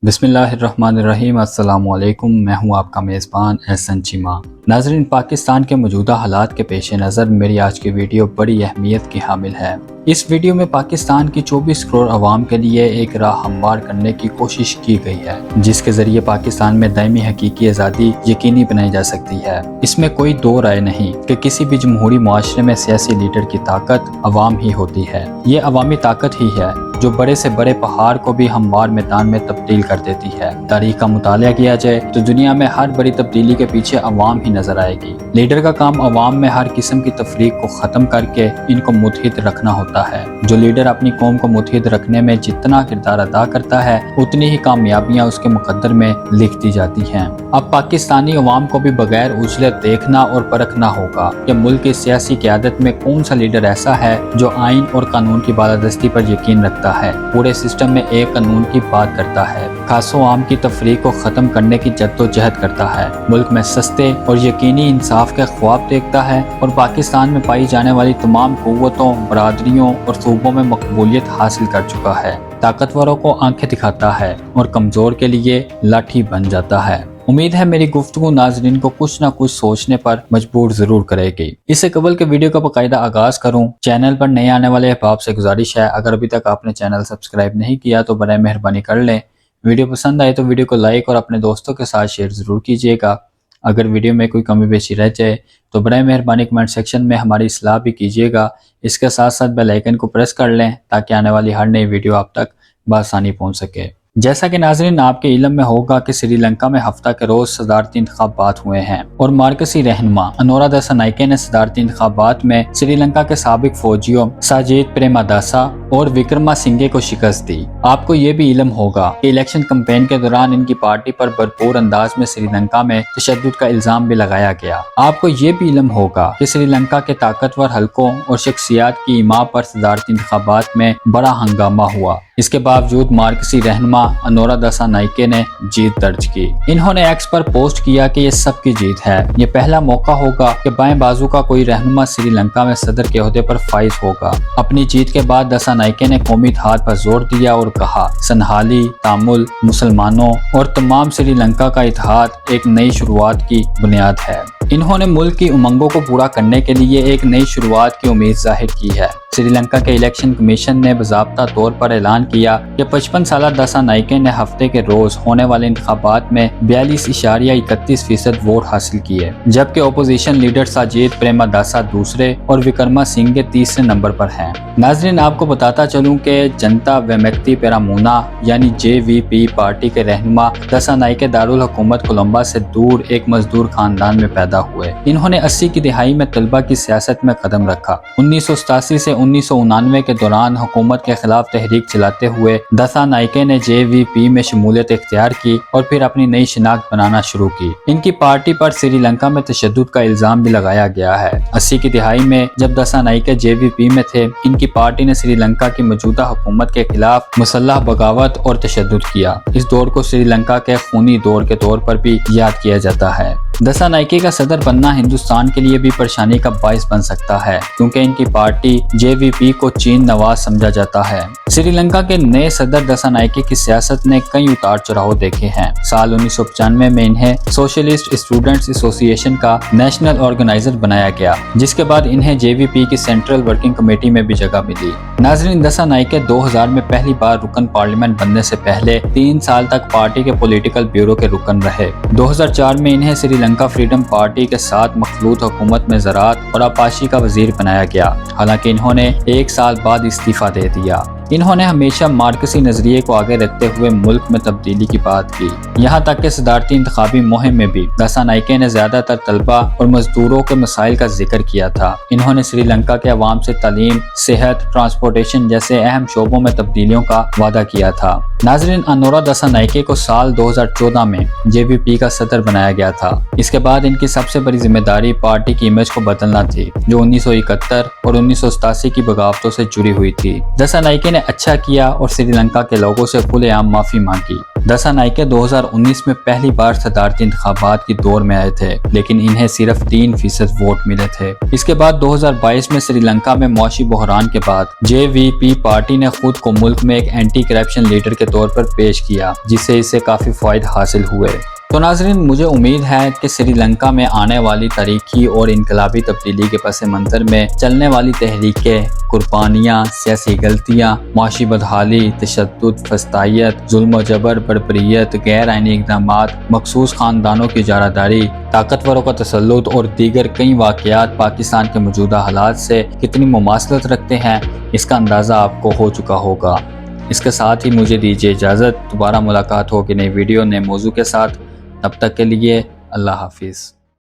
بسم اللہ الرحمن الرحیم۔ السلام علیکم، میں ہوں آپ کا میزبان احسن چیمہ۔ ناظرین، پاکستان کے موجودہ حالات کے پیش نظر میری آج کی ویڈیو بڑی اہمیت کی حامل ہے۔ اس ویڈیو میں پاکستان کی 24 کروڑ عوام کے لیے ایک راہ ہموار کرنے کی کوشش کی گئی ہے، جس کے ذریعے پاکستان میں دائمی حقیقی آزادی یقینی بنائی جا سکتی ہے۔ اس میں کوئی دو رائے نہیں کہ کسی بھی جمہوری معاشرے میں سیاسی لیڈر کی طاقت عوام ہی ہوتی ہے۔ یہ عوامی طاقت ہی ہے جو بڑے سے بڑے پہاڑ کو بھی ہموار میدان میں تبدیل کر دیتی ہے۔ تاریخ کا مطالعہ کیا جائے تو دنیا میں ہر بڑی تبدیلی کے پیچھے عوام ہی نظر آئے گی۔ لیڈر کا کام عوام میں ہر قسم کی تفریق کو ختم کر کے ان کو متحد رکھنا ہوتا ہے۔ جو لیڈر اپنی قوم کو متحد رکھنے میں جتنا کردار ادا کرتا ہے، اتنی ہی کامیابیاں اس کے مقدر میں لکھ دی جاتی ہیں۔ اب پاکستانی عوام کو بھی بغیر اجلت دیکھنا اور پرکھنا ہوگا کہ ملک کی سیاسی قیادت میں کون سا لیڈر ایسا ہے جو آئین اور قانون کی بالادستی پر یقین رکھتا ہے، پورے سسٹم میں ایک قانون کی بات کرتا ہے، خاص و عام کی تفریق کو ختم کرنے کی جدوجہد کرتا ہے، ملک میں سستے اور یقینی انصاف کے خواب دیکھتا ہے اور پاکستان میں پائی جانے والی تمام قوتوں، برادریوں اور صوبوں میں مقبولیت حاصل کر چکا ہے، طاقتوروں کو آنکھیں دکھاتا ہے اور کمزور کے لیے لاٹھی بن جاتا ہے۔ امید ہے میری گفتگو ناظرین کو کچھ نہ کچھ سوچنے پر مجبور ضرور کرے گی۔ اس سے قبل کہ ویڈیو کا باقاعدہ آغاز کروں، چینل پر نئے آنے والے احباب سے گزارش ہے، اگر ابھی تک آپ نے چینل سبسکرائب نہیں کیا تو برائے مہربانی کر لیں۔ ویڈیو پسند آئے تو ویڈیو کو لائک اور اپنے دوستوں کے ساتھ شیئر ضرور کیجیے گا۔ اگر ویڈیو میں کوئی کمی بیشی رہ جائے تو برائے مہربانی کمنٹ سیکشن میں ہماری اصلاح بھی کیجیے گا۔ اس کے ساتھ ساتھ بیل آئیکن کو پریس کر لیں تاکہ آنے والی ہر نئی ویڈیو آپ تک بآسانی پہنچ سکے۔ جیسا کہ ناظرین آپ کے علم میں ہوگا کہ سری لنکا میں ہفتہ کے روز صدارتی انتخابات ہوئے ہیں اور مارکسی رہنما انورا دسا نائکے نے صدارتی انتخابات میں سری لنکا کے سابق فوجیوں ساجید پریماداسا اور وکرما سنگھے کو شکست دی۔ آپ کو یہ بھی علم ہوگا کہ الیکشن کمپین کے دوران ان کی پارٹی پر بھرپور انداز میں سری لنکا میں تشدد کا الزام بھی لگایا گیا۔ آپ کو یہ بھی علم ہوگا کہ سری لنکا کے طاقتور حلقوں اور شخصیات کی ایما پر صدارتی انتخابات میں بڑا ہنگامہ ہوا۔ اس کے باوجود مارکسی رہنما انورا دسا نائکے نے جیت درج کی۔ انہوں نے ایکس پر پوسٹ کیا کہ یہ سب کی جیت ہے، یہ پہلا موقع ہوگا کہ بائیں بازو کا کوئی رہنما سری لنکا میں صدر کے عہدے پر فائز ہوگا۔ اپنی جیت کے بعد دسا نائکے نے قومی اتحاد پر زور دیا اور کہا، سنہالی، تامل، مسلمانوں اور تمام سری لنکا کا اتحاد ایک نئی شروعات کی بنیاد ہے۔ انہوں نے ملک کی امنگوں کو پورا کرنے کے لیے ایک نئی شروعات کی امید ظاہر کی ہے۔ سری لنکا کے الیکشن کمیشن نے باضابطہ طور پر اعلان کیا کہ 55 سالہ دسا نائکے نے ہفتے کے روز ہونے والے انتخابات میں 42.31% ووٹ حاصل کیے، جبکہ اپوزیشن لیڈر ساجید پریماداسا دوسرے اور وکرما سنگھے تیسرے نمبر پر ہیں۔ ناظرین آپ کو بتاتا چلوں کہ جنتا ویمکتی پیرامونا یعنی JVP پارٹی کے رہنما دسا نائکے دارالحکومت کولمبا سے دور ایک مزدور خاندان میں پیدا ہوئے۔ انہوں نے 80 کی دہائی میں طلبہ کی سیاست میں قدم رکھا۔ 1987 سے 1999 کے دوران حکومت کے خلاف تحریک چلاتے ہوئے دسا نائکے نے JVP میں شمولیت اختیار کی اور پھر اپنی نئی شناخت بنانا شروع کی۔ ان کی پارٹی پر سری لنکا میں تشدد کا الزام بھی لگایا گیا ہے۔ 80 کی دہائی میں جب دسا نائکے JVP میں تھے، ان کی پارٹی نے سری لنکا کی موجودہ حکومت کے خلاف مسلح بغاوت اور تشدد کیا۔ اس دور کو سری لنکا کے خونی دور کے طور پر بھی یاد کیا جاتا ہے۔ دسا نائکے کا صدر بننا ہندوستان کے لیے بھی پریشانی کا باعث بن سکتا ہے، کیونکہ ان کی پارٹی JVP کو چین نواز سمجھا جاتا ہے۔ سری لنکا کے نئے صدر دسا نائکے کی سیاست نے کئی اتار چڑھاؤ دیکھے ہیں۔ سال 1995 میں انہیں سوشلسٹ اسٹوڈنٹس ایسوسی ایشن کا نیشنل آرگنائزر بنایا گیا، جس کے بعد انہیں JVP کی سینٹرل ورکنگ کمیٹی میں بھی جگہ ملی۔ ناظرین دسا نائکے 2000 میں پہلی بار رکن پارلیمنٹ بننے سے پہلے 3 سال تک پارٹی کے پولیٹیکل بیورو کے رکن رہے۔ 2004 میں انہیں سری لنکا فریڈم پارٹی کے ساتھ مخلوط حکومت میں زراعت اور آبپاشی کا وزیر بنایا گیا، حالانکہ انہوں نے 1 سال بعد استعفیٰ دے دیا۔ انہوں نے ہمیشہ مارکسی نظریے کو آگے رکھتے ہوئے ملک میں تبدیلی کی بات کی، یہاں تک کہ صدارتی انتخابی مہم میں بھی دسا نائکے نے زیادہ تر طلبہ اور مزدوروں کے مسائل کا ذکر کیا تھا۔ انہوں نے سری لنکا کے عوام سے تعلیم، صحت، ٹرانسپورٹیشن جیسے اہم شعبوں میں تبدیلیوں کا وعدہ کیا تھا۔ ناظرین انورا دسا نائکے کو سال 2014 میں JVP کا صدر بنایا گیا تھا۔ اس کے بعد ان کی سب سے بڑی ذمہ داری پارٹی کی امیج کو بدلنا تھی، جو 1971 اور 1987 کی بغاوتوں سے جڑی ہوئی تھی۔ دسا نائکے نے اچھا کیا اور سری لنکا کے لوگوں سے کھلے عام معافی مانگی۔ دسا نائکے 2019 میں پہلی بار صدارتی انتخابات کی دور میں آئے تھے، لیکن انہیں صرف 3% ووٹ ملے تھے۔ اس کے بعد 2022 میں سری لنکا میں معاشی بحران کے بعد JVP پارٹی نے خود کو ملک میں ایک اینٹی کرپشن لیڈر کے طور پر پیش کیا، جس سے اسے کافی فوائد حاصل ہوئے۔ تو ناظرین، مجھے امید ہے کہ سری لنکا میں آنے والی تاریخی اور انقلابی تبدیلی کے پس منظر میں چلنے والی تحریکیں، قربانیاں، سیاسی غلطیاں، معاشی بدحالی، تشدد، فسطائیت، ظلم و جبر، بربریت، غیر آئینی اقدامات، مخصوص خاندانوں کی اجارہ طاقتوروں کا تسلط اور دیگر کئی واقعات پاکستان کے موجودہ حالات سے کتنی مماثلت رکھتے ہیں، اس کا اندازہ آپ کو ہو چکا ہوگا۔ اس کے ساتھ ہی مجھے دیجیے اجازت، دوبارہ ملاقات ہوگی نئی ویڈیو نئے موضوع کے ساتھ۔ تب تک کے لیے اللہ حافظ۔